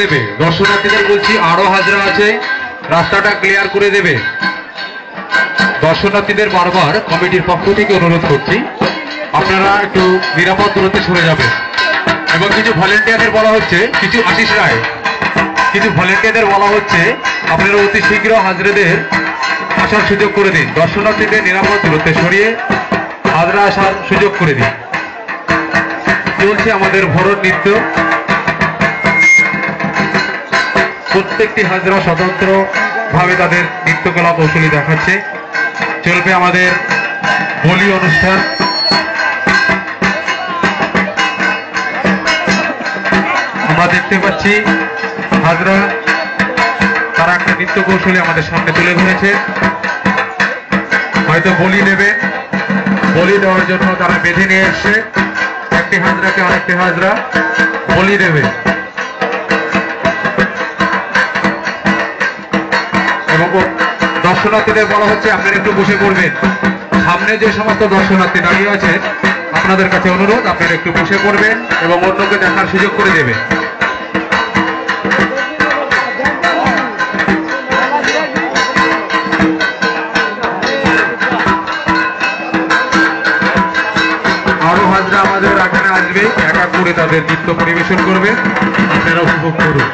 দেবে। দর্শনার্থীদের বলছি আরো হাজরা আছে, রাস্তাটা ক্লিয়ার করে দেবে। দর্শনার্থীদের বারবার কমিটির পক্ষ থেকে অনুরোধ করছি আপনারা একটু নিরাপদ দূরত্বে সরে যাবেন। এবং কিছু ভলেন্টিয়ারদের বলা হচ্ছে, কিছু আশিস রায়, কিছু ভলেন্টিয়ারদের বলা হচ্ছে আপনারা অতি শীঘ্র হাজরাদের আসার সুযোগ করে দিন। দর্শনার্থীদের নিরাপদ দূরত্বে সরিয়ে হাজরা আসার সুযোগ করে দিন। চলছে আমাদের ভরত নৃত্য। প্রত্যেকটি হাজরা স্বতন্ত্র ভাবে তাদের নৃত্যকলা কৌশলী দেখাচ্ছে। চলবে আমাদের বলি অনুষ্ঠান। আমরা দেখতে পাচ্ছি হাজরা তারা একটা নৃত্য কৌশলী আমাদের সামনে তুলে ধরেছে। হয়তো বলি নেবে, বলি দেওয়ার জন্য তারা বেঁধে নিয়ে এসছে একটি হাজরাকে, আরেকটি হাজরা বলি দেবে। এবং দর্শনার্থীদের বলা হচ্ছে আপনারা একটু বসে পড়বেন। সামনে যে সমস্ত দর্শনার্থী দাঁড়িয়ে আছে আপনাদের কাছে অনুরোধ আপনারা একটু বসে পড়বেন এবং অন্যকে দেখার সুযোগ করে দেবেন। আরো হাজরা আমাদের এখানে আসবে, এক এক করে তাদের নৃত্য পরিবেশন করবে, আপনারা উপভোগ করুন।